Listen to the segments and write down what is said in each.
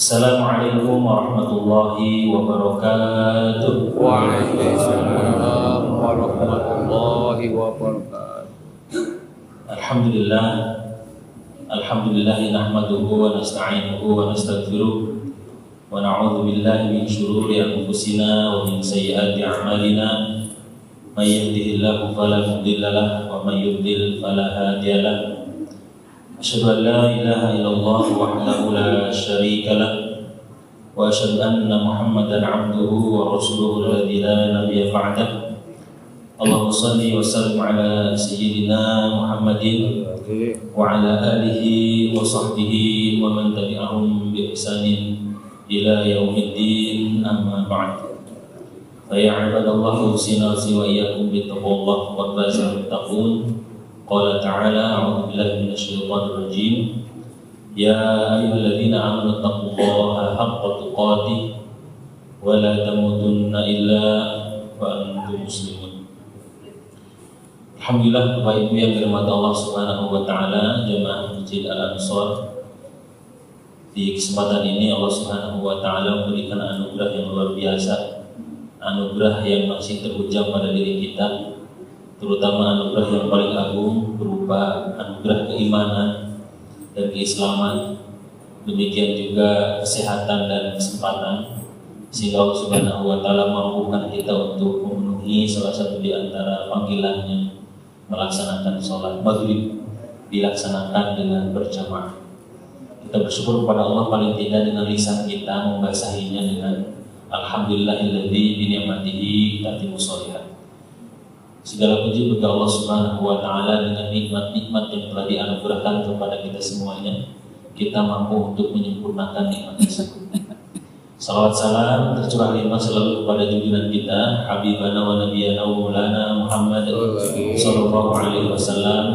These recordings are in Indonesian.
Assalamualaikum warahmatullahi wabarakatuh. Waalaikumsalam warahmatullahi wabarakatuh. Alhamdulillah. Alhamdulillah nahmaduhu wa nasta'inuhu wa nastaghfiruh wa na'udzu billahi min shururi anfusina wa min sayyiati a'malina. May yahdihillahu fala mudilla lahu wa may yudlil fala hadiya lahu. Asyhadu an la ilaha illallah wahdahu la syarika lah wa asyhadu anna Muhammadan 'abduhu wa rasuluhu alladzi la nabiyya ba'dah. Allahumma shalli wa sallim ala sayyidina Muhammadin wa ala alihi wa sahbihi wa man tabi'ahum bi ihsanin ila yaumiddin, amma ba'd. Fa ya ibadallah usina wa iyyakum bi taqwallah wa bazil taqun. Qala ta'ala a'udzu billahi minasyaitonir rajim. Ya ayyuhalladzina amanu taqullaha haqqa tuqatih wa la tamutunna illa wa antum muslimun. Alhamdulillah, Bapak Ibu yang dirahmati Allah Subhanahu wa taala, jemaah Masjid Al-Ansor. Di kesempatan ini Allah Subhanahu wa taala memberikan anugerah yang luar biasa, anugerah yang masih terhujam pada diri kita, terutama anugerah yang paling agung berupa anugerah keimanan dan keislaman, demikian juga kesehatan dan kesempatan, sehingga Allah Subhanahu wa taala mampukan kita untuk memenuhi salah satu di antara panggilannya, melaksanakan sholat maghrib dilaksanakan dengan berjamaah. Kita bersyukur kepada Allah paling tidak dengan lisan kita membasahinya dengan alhamdulillahilladzi bi ni'matihi tatimmu sholihat. Segala puji bagi Allah Subhanahu wa taala dengan nikmat-nikmat yang telah dianugerahkan kepada kita semuanya, kita mampu untuk menyempurnakan nikmat tersebut. Salawat salam tercurah limpah selalu kepada junjungan kita, habibana wa nabiyana wa maulana Muhammad sallallahu alaihi wasallam,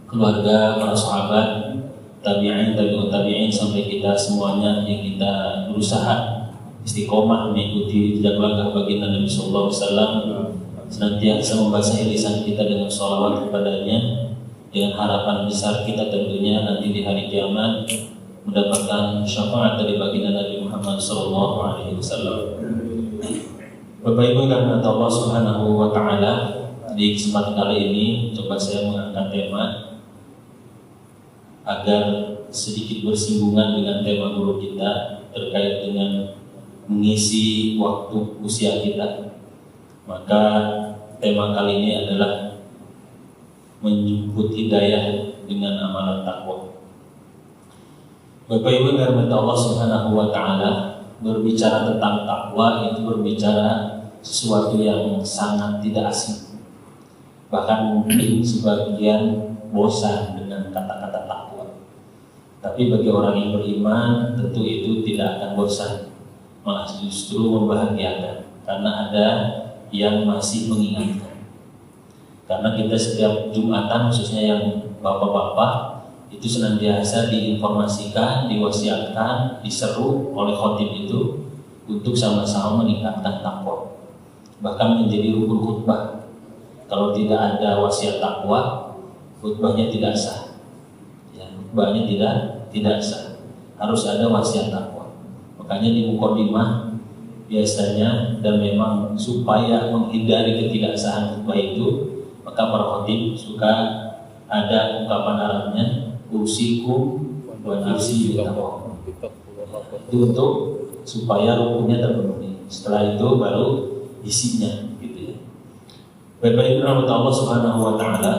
keluarga, para sahabat, tabi'in, tabi'ut tabi'in, sampai kita semuanya yang kita berusaha istiqomah mengikuti jejak langkah baginda Nabi sallallahu alaihi wasallam, senantiasa membasahi lisan kita dengan sholawat kepadanya, dengan harapan besar kita tentunya nanti di hari kiamat mendapatkan syafaat dari baginda Nabi Muhammad sallallahu alaihi wasallam. Bapak Ibu yang dirahmati Allah Subhanahu wa taala, di kesempatan kali ini coba saya mengangkat tema agar sedikit bersinggungan dengan tema guru kita terkait dengan mengisi waktu usia kita. Maka tema kali ini adalah menjemput hidayah dengan amalan takwa. Bapak Ibu yang dirahmati Allah Subhanahu wa taala, berbicara tentang takwa itu berbicara sesuatu yang sangat tidak asing. Bahkan mungkin sebagian bosan dengan kata-kata takwa. Tapi bagi orang yang beriman tentu itu tidak akan bosan, malah justru membahagiakan, karena ada yang masih mengingatkan. Karena kita setiap Jumatan, khususnya yang bapak-bapak, itu senantiasa diinformasikan, diwasiatkan, diseru oleh khotib itu untuk sama-sama meningkatkan takwa, bahkan menjadi rukun khutbah. Kalau tidak ada wasiat takwa, khutbahnya tidak sah. Ya, khutbahnya tidak sah. Harus ada wasiat takwa. Makanya di mukadimah biasanya, dan memang supaya menghindari ketidaksahan khutbah itu, maka para khotib suka ada ungkapan Arabnya, usikum wa nafsi bittaqwa. Itu untuk supaya rukunnya terpenuhi. Setelah itu baru isinya, gitu ya. Bapak Ibu rahmat Allah Subhanahu wa taala,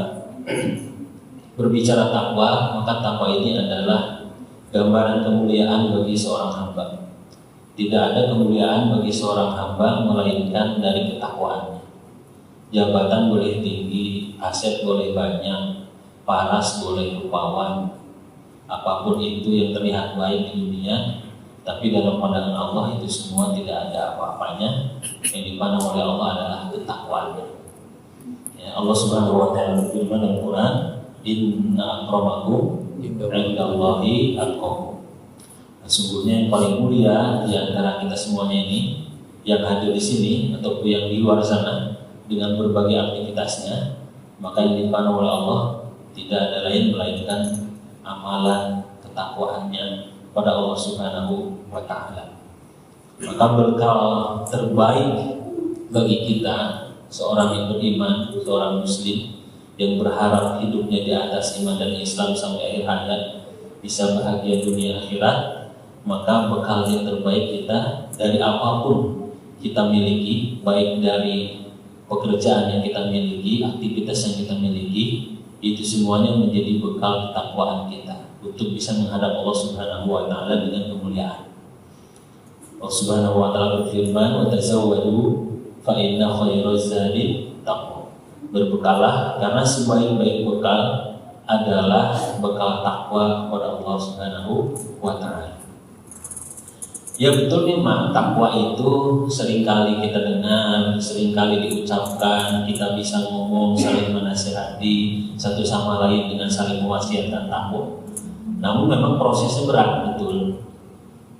berbicara takwa, maka takwa ini adalah gambaran kemuliaan bagi seorang hamba. Tidak ada kemuliaan bagi seorang hamba melainkan dari ketakwaannya. Jabatan boleh tinggi, aset boleh banyak, paras boleh rupawan, apapun itu yang terlihat baik di dunia, tapi dalam pandangan Allah itu semua tidak ada apa-apanya. Yang dipandang oleh Allah adalah ketakwaannya. Ya, Allah Subhanahu wa taala berfirman dalam Quran, "Inna akramakum indallahi atqakum." Sesungguhnya yang paling mulia di antara kita semuanya ini, yang hadir di sini ataupun yang di luar sana dengan berbagai aktivitasnya, maka yang dipandang oleh Allah tidak ada lain melainkan amalan ketakwaannya kepada Allah Subhanahu wa Ta'ala. Maka bekal terbaik bagi kita, seorang yang beriman, seorang muslim yang berharap hidupnya di atas iman dan Islam sampai akhir hayat, bisa bahagia dunia akhirat, maka bekal yang terbaik kita dari apapun kita miliki, baik dari pekerjaan yang kita miliki, aktivitas yang kita miliki, itu semuanya menjadi bekal ketakwaan kita untuk bisa menghadap Allah Subhanahu wa Ta'ala dengan kemuliaan. Allah Subhanahu wa Ta'ala berfirman, "Wa tazawwadu fa inna khairaz zadi taqwa." Berbekalah karena sebaik-baik bekal adalah bekal takwa kepada Allah Subhanahu wa Ta'ala. Ya betul memang takwa itu seringkali kita dengar, seringkali diucapkan, kita bisa ngomong, saling menasihati satu sama lain dengan saling mewasiatkan takwa. Namun memang prosesnya berat, betul.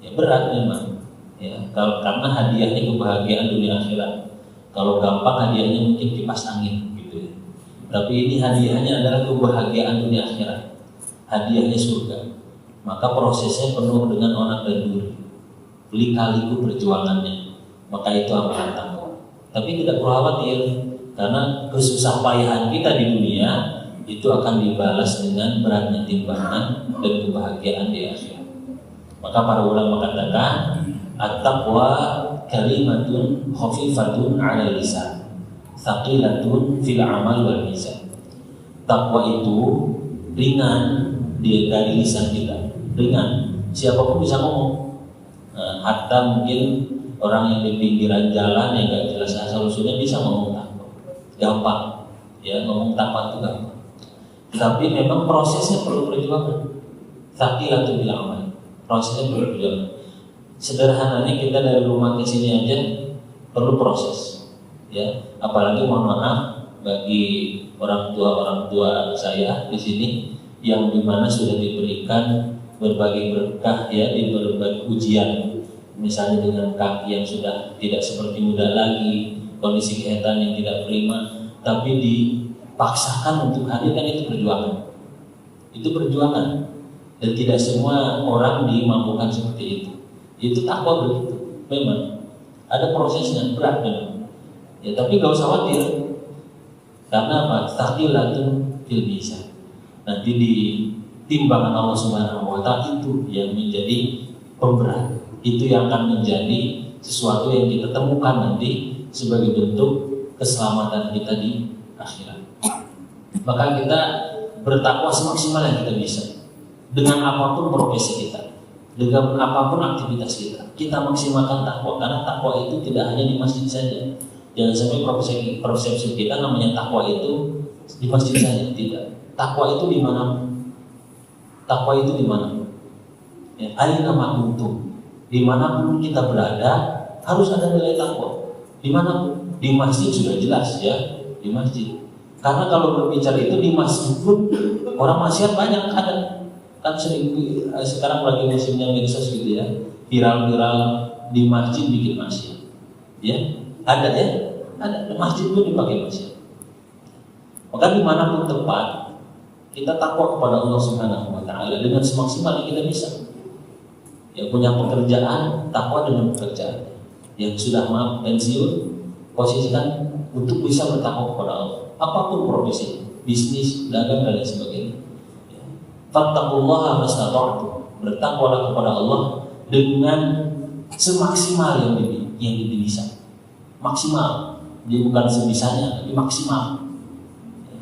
Ya berat memang. Ya, karena hadiahnya kebahagiaan dunia akhirat. Kalau gampang hadiahnya mungkin kipas angin gitu ya. Tapi ini hadiahnya adalah kebahagiaan dunia akhirat. Hadiahnya surga. Maka prosesnya penuh dengan onak dan duri. Lika-liku perjuangannya, maka itu amalan takwa. Tapi tidak perlu khawatir, karena kesusah payahan kita di dunia itu akan dibalas dengan beratnya timbangan dan kebahagiaan di akhirat. Maka para ulama katakan, at-taqwa kalimatun khafifatun 'ala lisan, thaqilatun fil amal wal mizan. Takwa itu ringan dari lisan kita, ringan. Siapapun bisa ngomong. Hatta mungkin orang yang di pinggiran jalan yang gak jelas asal usulnya bisa ngomong takwa, gampang, ya ngomong takwa itu gampang. Tapi memang prosesnya perlu perjuangan. Thaqilatun bil amal, prosesnya perlu perjuangan. Sederhananya kita dari rumah ke sini aja perlu proses, ya. Apalagi mohon maaf bagi orang tua saya di sini yang dimana sudah diberikan berbagai berkah ya di berbagai ujian, misalnya dengan kaki yang sudah tidak seperti muda lagi, kondisi kesehatan yang tidak prima, tapi dipaksakan untuk hadir, kan itu perjuangan. Itu perjuangan dan tidak semua orang dimampukan seperti itu. Itu takwa begitu, memang ada prosesnya, berat memang. Ya tapi gak usah khawatir, karena apa? Thaqilatun fil mizan. Nanti di timbangan Allah Subhanahu wa Ta'ala itu yang menjadi pemberat, itu yang akan menjadi sesuatu yang kita temukan nanti sebagai bentuk keselamatan kita di akhirat. Maka kita bertakwa semaksimal yang kita bisa, dengan apapun profesi kita, dengan apapun aktivitas kita, kita maksimalkan takwa. Karena takwa itu tidak hanya di masjid saja. Jangan sampai persepsi kita namanya takwa itu di masjid saja, tidak. Takwa itu di mana? Takwa itu di mana? Ya, aina ma kuntum. Dimanapun kita berada harus ada nilai takwa. Dimanapun, di masjid sudah jelas ya, di masjid. Karena kalau berbicara itu di masjid pun orang maksiat banyak ada. Kan sering sekarang lagi musimnya medsos gitu ya, viral-viral di masjid bikin maksiat. Ya, ada ya, ada. Masjid pun dipakai maksiat. Maka dimanapun tempat kita takwa kepada Allah Subhanahu wa Ta'ala dengan semaksimal yang kita bisa. Yang punya pekerjaan, takwa dengan pekerjaan. Yang sudah pensiun, posisikan untuk bisa bertakwa kepada Allah. Apapun profesi, bisnis, dagang dan lain sebagainya. Fattaqullaha mastata'tum. Bertakwalah kepada Allah dengan semaksimal yang bisa. Maksimal. Dia bukan sebisanya, tapi maksimal.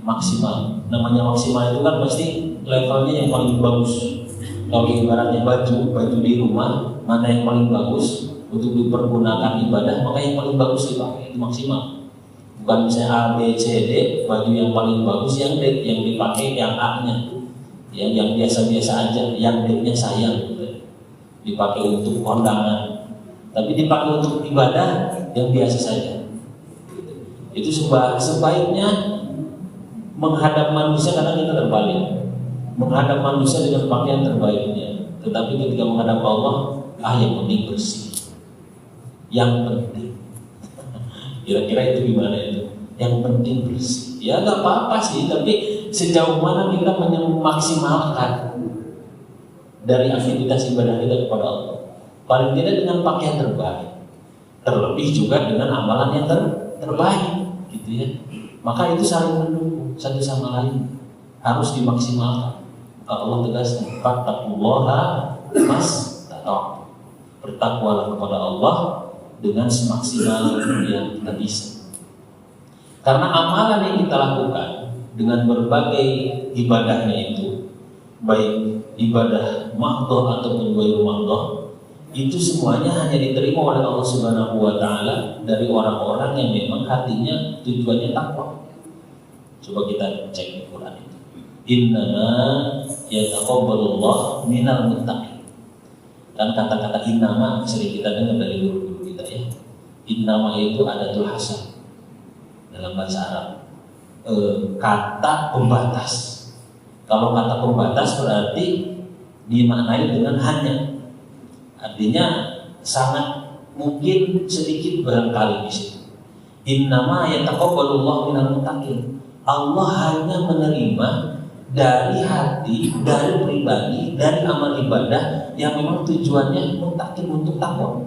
Maksimal, namanya maksimal itu kan pasti levelnya yang paling bagus. Kalau ibaratnya baju di rumah, mana yang paling bagus untuk dipergunakan ibadah, maka yang paling bagus dipakai, itu maksimal. Bukan misalnya A, B, C, D, baju yang paling bagus yang D, yang dipakai yang A-nya, yang biasa-biasa aja, yang D-nya sayang, dipakai untuk kondangan, tapi dipakai untuk ibadah yang biasa saja. Itu sebaiknya menghadap manusia, karena kita terbalik, menghadap manusia dengan pakaian terbaiknya, tetapi ketika menghadap Allah, yang penting bersih, yang penting. Kira-kira itu gimana itu? Yang penting bersih. Ya nggak apa-apa sih, tapi sejauh mana kita memaksimalkan dari aktivitas ibadah kita kepada Allah. Paling tidak dengan pakaian terbaik, terlebih juga dengan amalan yang terbaik, gitu ya. Maka itu saling mendukung satu sama lain, harus dimaksimalkan. Allah tegaskan, fattaqullaha mastata'tum. Bertakwalah kepada Allah dengan semaksimal yang kita bisa. Karena amalan yang kita lakukan dengan berbagai ibadahnya itu, baik ibadah mahdhah ataupun ghairu mahdhah, itu semuanya hanya diterima oleh Allah Subhanahu wa taala dari orang-orang yang memang hatinya tujuannya takwa. Coba kita cek di Quran itu. Innama yataqabbalullah minal muttaqin. Kan kata-kata innama sering kita dengar dari guru-guru kita ya. Innama itu adatul hasan dalam bahasa Arab. Kata pembatas. Kalau kata pembatas berarti dimaknai dengan hanya. Artinya sangat mungkin sedikit barangkali di situ. Innama yataqabbalullah minal muttaqin. Allah hanya menerima dari hati, dari pribadi, dari amal ibadah yang memang tujuannya muttaqin, untuk takwa.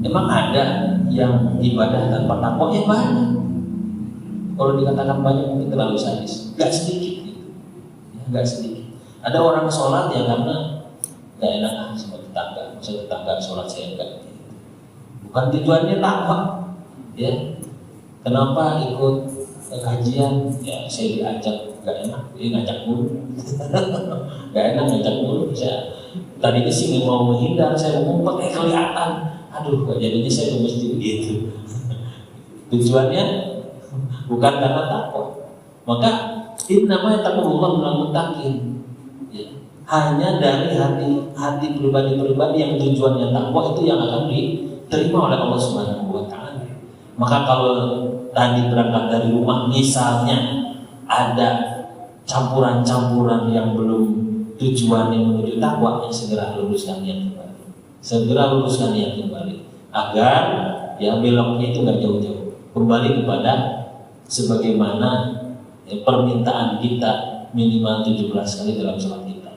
Memang ada yang ibadah tanpa takwa ya banyak. Kalau dikatakan banyak mungkin terlalu sadis. Gak sedikit gitu. Ya, gak sedikit. Ada orang sholat ya karena gak enak sama tetangga. Maksudnya tetangga sholat saya enggak. Bukan tujuannya takwa. Ya. Kenapa ikut kajian? Ya saya diajak, gak enak. Dia ngajak mulu. Gak enak ngajak mulu. Saya tadi sih mau menghindar, saya mau ngumpet kelihatan. Aduh, jadinya saya ke masjid gitu. Tujuannya bukan karena takwa. Maka innama yataqabbalullah minal muttaqin. Ya. Hanya dari hati pribadi-pribadi yang tujuannya takwa itu yang akan diterima oleh Allah Subhanahu wa taala. Maka kalau tadi berangkat dari rumah misalnya ada campuran-campuran yang belum tujuannya menuju takwa, ya segera luruskan niat kembali. Segera luruskan niat kembali agar ya beloknya itu nggak jauh-jauh, kembali kepada sebagaimana permintaan kita minimal 17 kali dalam sholat kita,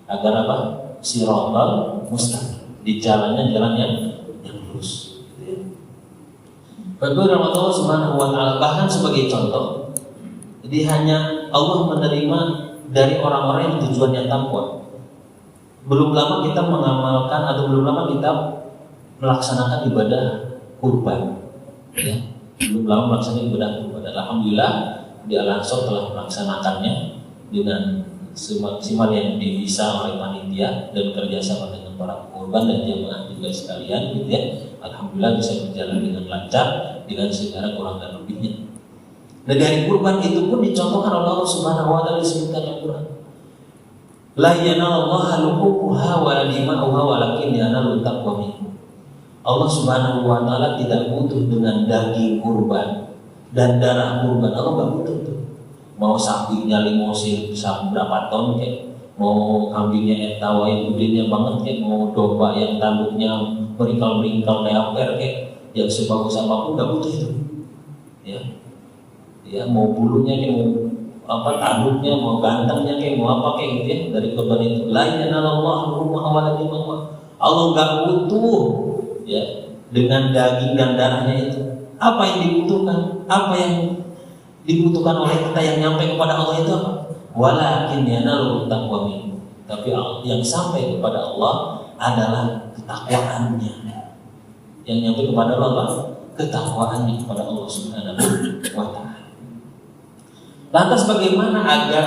agar apa? Siratal mustaqim, di jalannya jalan yang lurus. Bagi Allah Subhanahu wa taala, bahkan sebagai contoh, jadi hanya Allah menerima dari orang-orang yang tujuannya takwa. Belum lama kita mengamalkan atau belum lama kita melaksanakan ibadah kurban, ya. Belum lama melaksanakan ibadah kurban. Alhamdulillah di Al-Ansor telah melaksanakannya dengan semaksimal yang bisa oleh panitia dan kerjasama dengan para kurban dan jamaah juga sekalian, gitu ya. Alhamdulillah bisa berjalan dengan lancar dengan segala kurang dan lebihnya. Dan dari kurban itu pun dicontohkan oleh Allah Subhanahu wa taala disebutkan dalam Quran. La yanalallaha luhumuha wa la dima'uha walakin yanalut taqwa minkum. Allah Subhanahu wa taala tidak butuh dengan daging kurban dan darah kurban. Allah enggak butuh tuh. Mau sapinya limosin bisa berapa ton kayak, mau kambingnya etawa yang gedenya banget kayak, mau domba yang tanduknya meringkal-meringkal leher kayak, yang sebagus apapun enggak butuh itu. Ya. Ya, mau bulunya kayak, mau apa tanduknya, mau gantengnya kayak, mau apa kayak gitu ya, dari korban itu. La yanallahu wa Allah enggak butuh ya dengan daging dan darahnya itu. Apa yang dibutuhkan? Apa yang dibutuhkan oleh kita yang nyampe kepada Allah itu apa? Walakin yanalu taqwa minkum. Tapi yang sampai kepada Allah adalah ketakwaannya. Yang nyampe kepada Allah ketakwaannya kepada Allah Subhanahu wa taala. Lantas bagaimana agar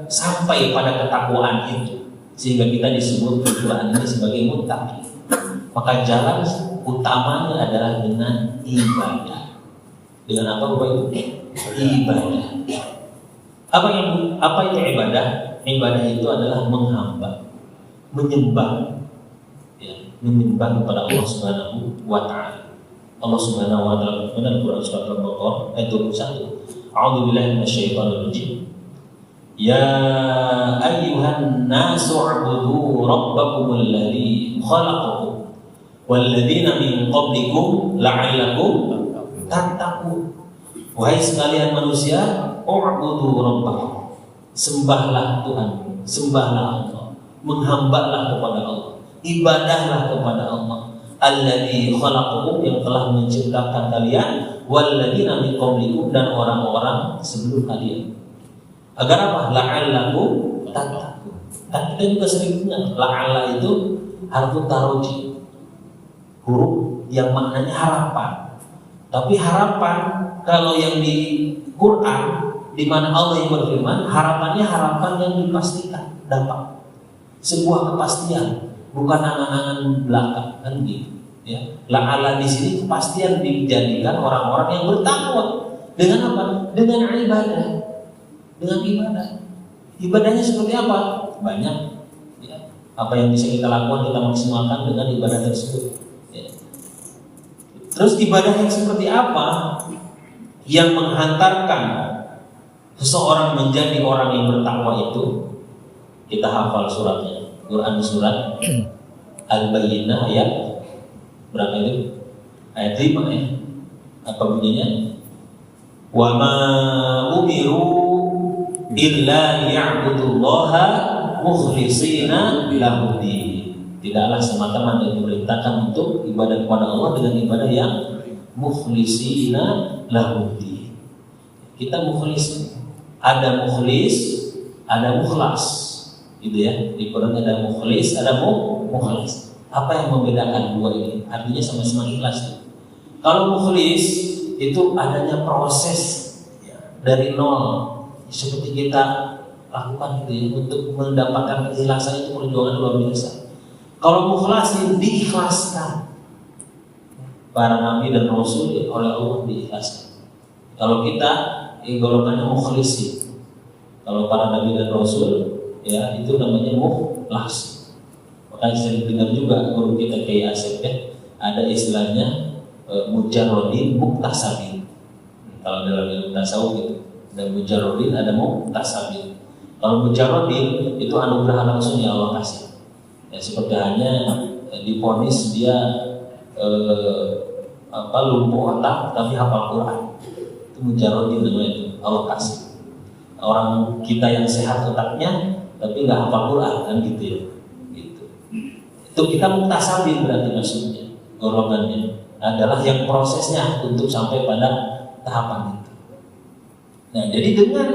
sampai pada ketakwaan itu sehingga kita disebut Al-Quran ini sebagai muttaqin? Maka jalan utamanya adalah dengan ibadah. Dengan apa Bapak Ibu? Ibadah. Apa itu ibadah? Ibadah itu adalah menghamba, menyembah, ya, menyembah kepada Allah Subhanahu wa taala. Allah Subhanahu wa taala dalam Quran surat Al-Baqarah ayat 21. A'udzubillahi minasyaitonir rajim. Ya ayyuhan nasu u'budu rabbakumul ladzi khalaqakum wal ladzina min qablikum la'allakum tattaqun. Wahai sekalian manusia, u'budu rabbakum. Sembahlah Tuhan, sembahlah Allah. menghambalah kepada Allah, ibadahlah kepada Allah. Alladzi khalaqakum, yang telah menciptakan kalian, walladzina min qablikum, dan orang-orang sebelum kalian. Agar apa? La'allakum tattaqun. Dan kita juga sering dengar la'alla itu harfu taroji, huruf yang maknanya harapan. Tapi harapan kalau yang di Quran, di mana Allah yang berfirman, harapannya harapan yang dipastikan dapat, sebuah kepastian, bukan angan-angan belaka, kan gitu. Ya, la'ala di sini kepastian dijadikan orang-orang yang bertakwa dengan apa? Dengan ibadah, dengan ibadah. Ibadahnya seperti apa? Banyak. Ya. Apa yang bisa kita lakukan, kita maksimalkan dengan ibadah tersebut. Ya. Terus ibadah yang seperti apa yang menghantarkan seseorang menjadi orang yang bertakwa itu? Kita hafal suratnya. Quran surat Al-Bayyinah ayat berapa itu? Ayat 5 ya. Apa bunyinya? Wa ma umiru illa liya'budullaha mukhlishina lahud-din. Tidaklah semata-mata diperintahkan untuk ibadah kepada Allah dengan ibadah yang mukhlishina lahud-din. Kita mukhlis, ada mukhlis, ada mukhlas. Gitu ya. Di Quran ada mukhlis, ada mukhlas. Apa yang membedakan dua ini? Artinya sama-sama ikhlas. Kalau mukhlis itu adanya proses ya, dari nol, seperti kita lakukan gitu ya, untuk mendapatkan keikhlasan itu perjuangan luar biasa. Kalau mukhlas itu diikhlaskan, para nabi dan rasul oleh Allah diikhlaskan. Kalau kita golongannya mukhlis, kalau para nabi dan rasul ya itu namanya mukhlas. Makanya sering dengar juga guru kita kayak Asep ya, ada istilahnya mujarrodin muktasabin. Kalau dalam ilmu tasawuf gitu, ada mujarrodin, ada muktasabin. Kalau mujarrodin itu anugerah langsung yang Allah kasih. Ya, seperti hanya diponis dia lumpuh otak tapi hafal Quran. Itu mujarrodin namanya, itu Allah kasih. Orang kita yang sehat otaknya tapi nggak hafal Quran kan gitu ya. Itu kita muktasabin berarti maksudnya, golongannya adalah yang prosesnya untuk sampai pada tahapan itu. Nah, jadi dengan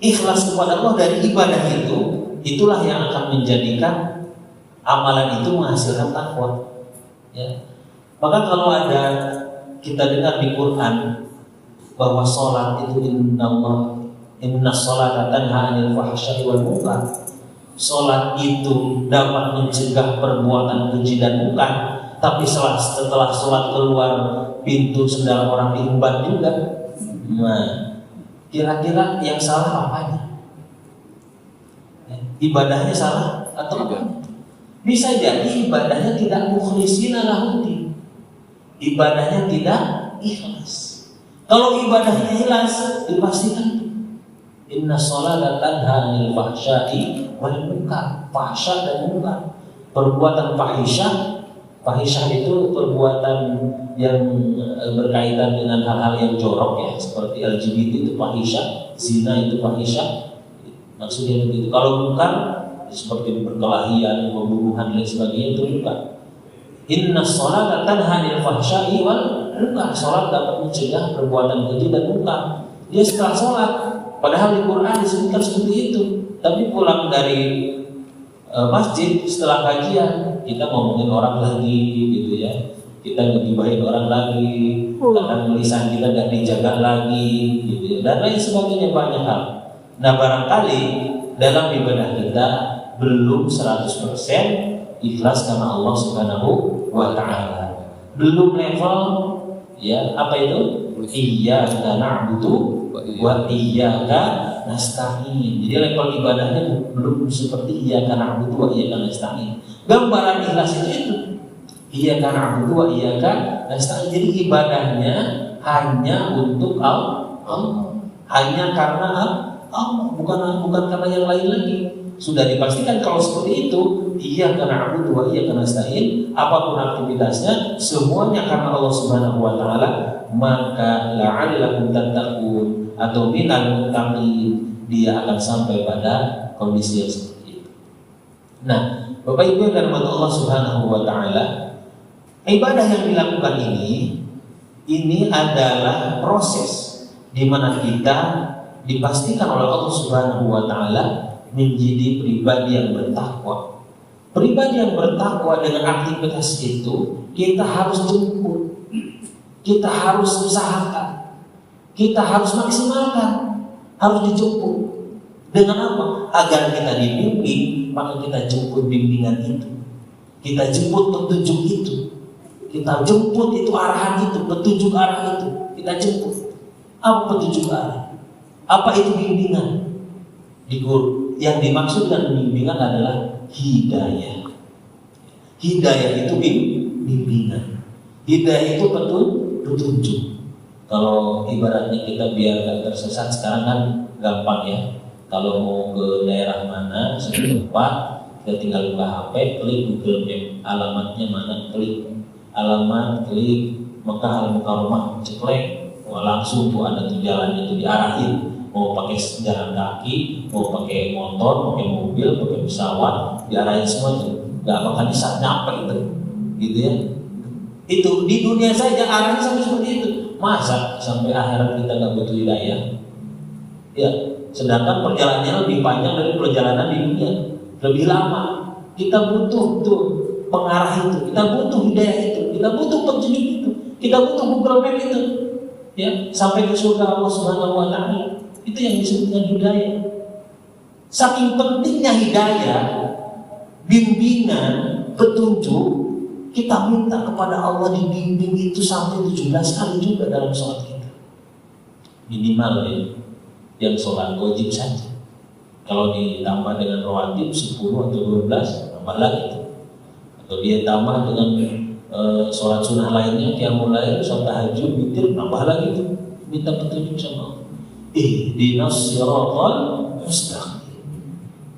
ikhlas kepada Allah dari ibadah itu, itulah yang akan menjadikan amalan itu menghasilkan takwa. Ya. Maka kalau ada kita dengar di Quran bahwa sholat itu inna sholata tanha 'anil fahsya'i wal munkar. Sholat itu dapat mencegah perbuatan keji dan munkar, tapi setelah sholat keluar pintu sendal orang diembat juga. Nah, kira-kira yang salah apanya? Ibadahnya salah atau apa? Bisa jadi ibadahnya tidak mukhlisina lahud-din, ibadahnya tidak ikhlas. Kalau ibadahnya ikhlas, dipastikan inna sholata tanha 'anil fahsya'i wal munkar. Fahsya dan munkar, perbuatan fahisyah itu perbuatan yang berkaitan dengan hal-hal yang jorok ya, seperti LGBT itu fahisyah, zina itu fahisyah, maksudnya begitu. Kalau munkar seperti perkelahian, pembunuhan dan sebagainya itu munkar. Inna sholata tanha 'anil fahsya'i wal munkar. Salat dapat mencegah perbuatan keji dan munkar. Dia setelah sholat, padahal di Quran disebutkan seperti itu, tapi pulang dari masjid setelah kajian kita ngomongin orang lagi gitu ya, kita ngegibahin orang lagi, karena tulisan kita gak dijaga lagi gitu ya, dan lain sebagainya, banyak hal. Nah, barangkali dalam ibadah kita belum 100% ikhlas karena Allah Subhanahu wa Ta'ala, belum level ya apa itu iyyaka na'budu wa iyyaka nasta'in. Jadi level ibadahnya belum seperti iyyaka na'budu wa iyyaka nasta'in. Gambaran ikhlas itu iyyaka na'budu wa iyyaka nasta'in. Jadi ibadahnya hanya untuk Allah, hanya karena Allah, bukan karena yang lain lagi. Sudah dipastikan kalau seperti itu, iyyaka na'budu wa iyyaka nasta'in, apapun aktivitasnya semuanya karena Allah Subhanahu wa Ta'ala, maka la'allakum tattaqun atau minal muttaqin, dia akan sampai pada kondisi yang seperti itu. Nah, Bapak Ibu yang dirahmati Allah Subhanahu wa taala, ibadah yang dilakukan ini adalah proses di mana kita dipastikan oleh Allah Subhanahu wa taala menjadi pribadi yang bertakwa. Pribadi yang bertakwa dengan aktivitas itu kita harus jemput, kita harus usahakan, kita harus maksimalkan, harus dijemput. Dengan apa? Agar kita dibimbing, maka kita jemput bimbingan itu, kita jemput petunjuk itu, kita jemput itu arahan itu, petunjuk arah itu, kita jemput. Apa petunjuk arah? Apa itu bimbingan? Yang dimaksud dengan bimbingan adalah hidayah. Hidayah itu bimbingan. Hidayah itu petunjuk. Kalau ibaratnya kita biar gak tersesat sekarang kan gampang ya. Kalau mau ke daerah mana, satu tempat, kita tinggal buka HP, klik Google Map, alamatnya mana, klik alamat, klik Mekah Al-Mukarramah, ceklek, langsung tuh ada tuh jalannya tuh diarahin. Mau pakai jalan kaki, mau pakai motor, pakai mobil, pakai pesawat, diarahin semua tuh, nggak bakal bisa nyampe itu, gitu ya. Itu di dunia saja arahnya sampai seperti itu. Masa sampai akhirat kita nggak butuh hidayah? Ya, sedangkan perjalanannya lebih panjang dari perjalanan di dunia, lebih lama. Kita butuh tuh pengarah itu, kita butuh hidayah itu, kita butuh petunjuk itu, kita butuh Google Map itu, ya, sampai ke surga Allah Subhanahu wa taala. Itu yang disebut dengan hidayah. Saking pentingnya hidayah, bimbingan, petunjuk, kita minta kepada Allah dibimbing itu sampai 17 kali juga dalam sholat kita. Minimal ya, yang sholat wajib saja. Kalau ditambah dengan rawatib 10 atau 12, tambah lagi itu. Atau dia tambah dengan sholat sunnah lainnya, qiyamul lail, sholat tahajud, witir, tambah lagi itu. Minta petunjuk sama Allah. Ihdinas siratal mustaqim.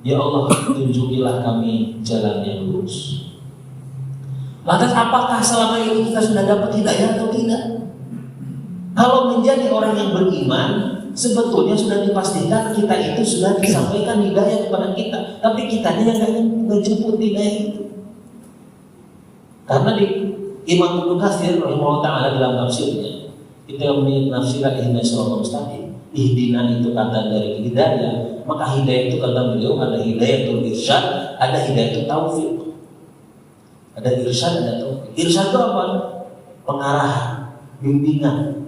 Ya Allah, tunjukilah kami jalan yang lurus. Lantas apakah selama ini kita sudah dapat hidayah atau tidak? Kalau menjadi orang yang beriman, sebetulnya sudah dipastikan kita itu sudah disampaikan hidayah kepada kita, tapi kitanya yang nggak jemput hidayah itu. Karena di Imam Ibnu Katsir rahimahullah taala dalam tafsirnya, kita memiliki tafsir ihdinas siratal mustaqim. Ihdina itu kata dari hidayah, maka hidayah itu kata beliau ada hidayatul irsyad, ada hidayatul taufik. Ada irsyad, ada taufik. Irsyad itu apa? Pengarahan, bimbingan,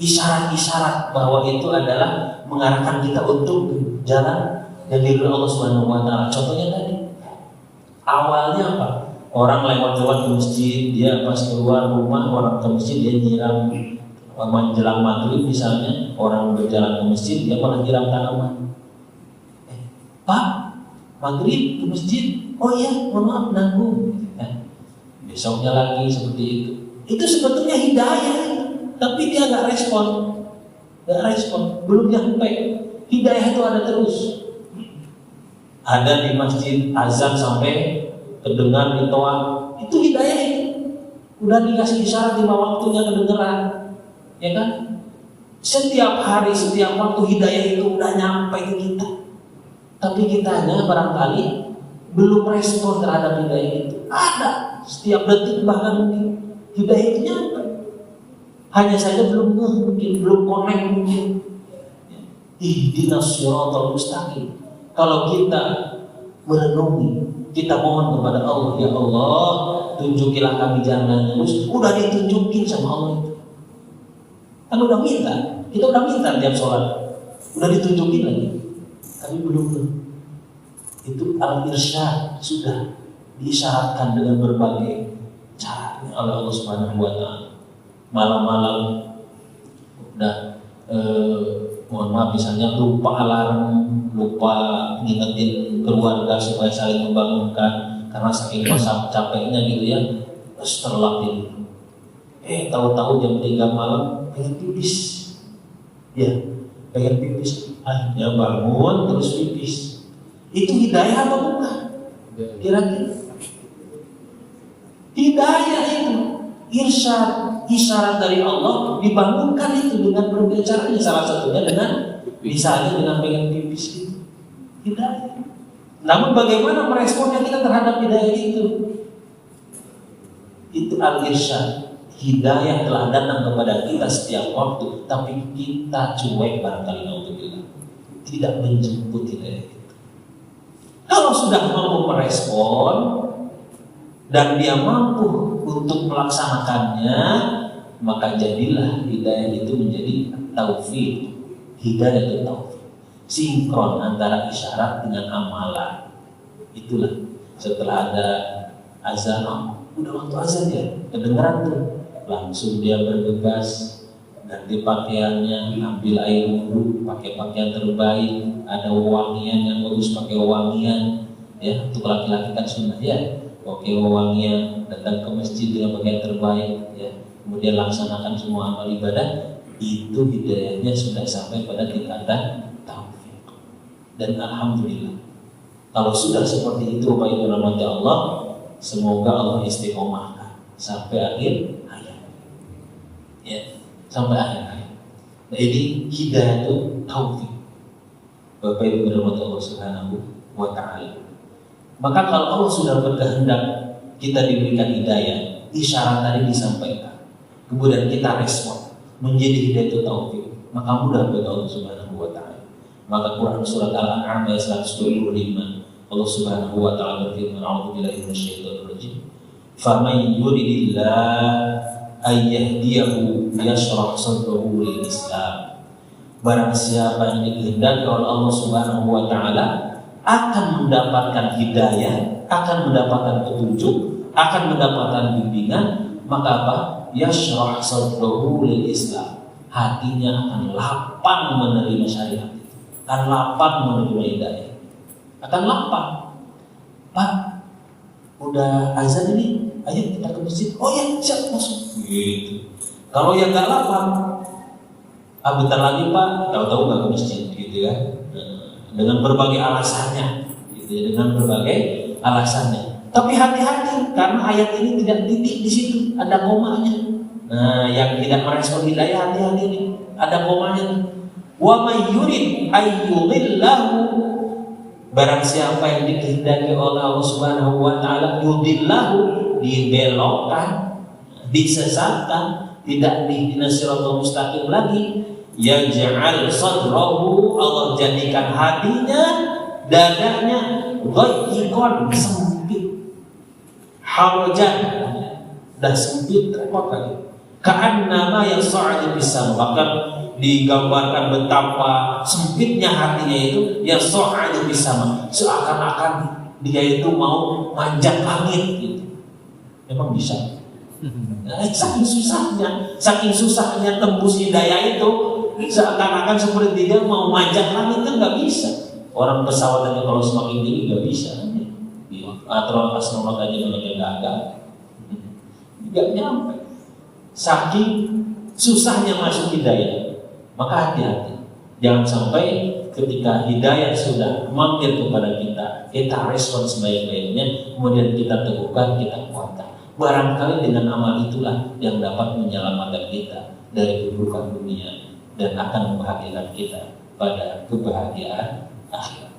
isyarat-isyarat bahwa itu adalah mengarahkan kita untuk jalan yang diridhoi Allah Subhanahu wa taala. Contohnya tadi, awalnya apa? Orang lewat-lewat ke masjid, dia pas keluar rumah orang ke masjid dia nyiram. Menjelang maghrib misalnya, orang berjalan ke masjid dia malah nyiram tanaman. Pak, maghrib ke masjid? Oh iya, mohon maaf nanggung. Besoknya lagi seperti itu. Itu sebetulnya hidayah, tapi dia nggak respon, belum nyampe. Hidayah itu ada terus. Ada di masjid azan sampai kedengar di toa, itu hidayah itu. Udah dikasih isyarat 5 waktunya kedengeran. Ya kan? Setiap hari, setiap waktu hidayah itu udah nyampe ke kita. Tapi kitanya barangkali belum respon terhadap hidayah itu. Ada, setiap detik bahkan mungkin hidayah itu nyampe. Hanya saja belum mungkin, belum connect mungkin. Ihdinas siratal mustaqim. Kalau kita merenungi, kita mohon kepada Allah, ya Allah, tunjukilah kami jalan yang lurus. Udah ditunjukin sama Allah itu. Kan udah minta, kita udah minta tiap sholat, udah ditunjukin lagi, tapi belum. Itu al-irsyad sudah diisyaratkan dengan berbagai cara oleh Allah Subhanahu wa taala. Malam-malam udah mohon maaf misalnya lupa alarm, lupa ngingetin keluarga supaya saling membangunkan karena saking capeknya gitu ya, terus terlatih. Tahu-tahu jam 3 malam pengen pipis, ya pengen pipis, akhirnya bangun terus pipis. Itu hidayah atau bukan? Kira-kira hidayah itu irsyad, isyarat dari Allah, dibangunkan itu dengan berbagai caranya, salah satunya dengan misalnya dengan pengen pipis itu hidayah. Namun bagaimana meresponnya kita terhadap hidayah itu? Itu al-irsyad. Hidayah telah datang kepada kita setiap waktu, tapi kita cuek barangkali, naudzubillah, tidak menjemput hidayah itu. Kalau sudah mampu merespon dan dia mampu untuk melaksanakannya, maka jadilah hidayah itu menjadi taufik. Hidayah itu taufik, sinkron antara isyarat dengan amalan. Itulah setelah ada azan, udah waktu azan ya, kedengeran tuh, langsung dia bergegas, ganti pakaiannya, ambil air wudhu, pakai pakaian terbaik, ada wangian yang bagus, pakai wangian, ya untuk laki-laki kan sunnah ya, pakai wangian, datang ke masjid dengan pakaian terbaik, ya kemudian laksanakan semua amal ibadah. Itu hidayahnya sudah sampai pada tingkatan taufik. Dan alhamdulillah, kalau sudah seperti itu Bapak Ibu rahmati Allah, semoga Allah istiqomahkan sampai akhir hayat, ya sampai akhir hayat. Nah ini hidayah itu taufik Bapak Ibu rahmati Allah subhanahu wa ta'ala. Maka kalau Allah sudah berkehendak kita diberikan hidayah, isyarat tadi disampaikan, kemudian kita respon menjadi hidayah itu taufik, maka mudah bagi Allah subhanahu wa ta'ala. Maka Quran surat Al-An'am ayat 125, Allah subhanahu wa ta'ala berfirman, a'udzubillahi minasyaitonir rajim, faman yuridillah ayyahdiyahu yashrah sadrahu lil Islam. Barang siapa yang dikehendaki oleh Allah subhanahu wa ta'ala akan mendapatkan hidayah, akan mendapatkan petunjuk, akan mendapatkan bimbingan, maka apa? Yashrah sadrahu lil Islam. Hatinya akan lapang menerima syariat, akan lapang menerima hidayah, akan lapang. Pak, udah azan ini, ayo kita ke masjid. Oh ya, siap, masuk. Gitu. Kalau yang nggak lapang, bentar lagi Pak, tahu-tahu nggak ke masjid, gitu kan? Dengan berbagai alasannya, gitu ya, dengan berbagai alasannya. Tapi hati-hati, karena ayat ini tidak titik di situ, ada komanya. Nah, yang tidak merespon hidayah, hati-hati nih, ada komanya. Wa may yurid ayyudillahu, barang siapa yang dikehendaki oleh Allah Subhanahu wa taala, yudillahu, dibelokkan, disesatkan, tidak dihdinas siratal mustaqim lagi, yaj'al sadrahu, Allah jadikan hatinya, dadanya dhayiqan, sempit, harajan, dan sempit, repot lagi. Ka'annama yas'adu bis-sama, bahkan digambarkan betapa sempitnya hatinya itu, yas'adu bis-sama, seakan-akan dia itu mau manjat langit gitu. Memang bisa. Saking susahnya tembus hidayah itu, seakan-akan seperti dia mau manjat langit, kan nggak bisa. Orang pesawat aja kalau semakin tinggi nggak bisa. Astronot aja namanya gagal, nggak nyampe. Saking susahnya masuk hidayah. Maka hati-hati, jangan sampai ketika hidayah sudah mampir kepada kita, kita respon sebaik-baiknya, kemudian kita teguhkan, kita kuatkan. Barangkali dengan amal itulah yang dapat menyelamatkan kita dari keburukan dunia dan akan membahagiakan kita pada kebahagiaan akhir.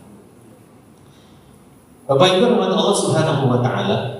Bapak Ibu rahmat Allah subhanahu wa ta'ala,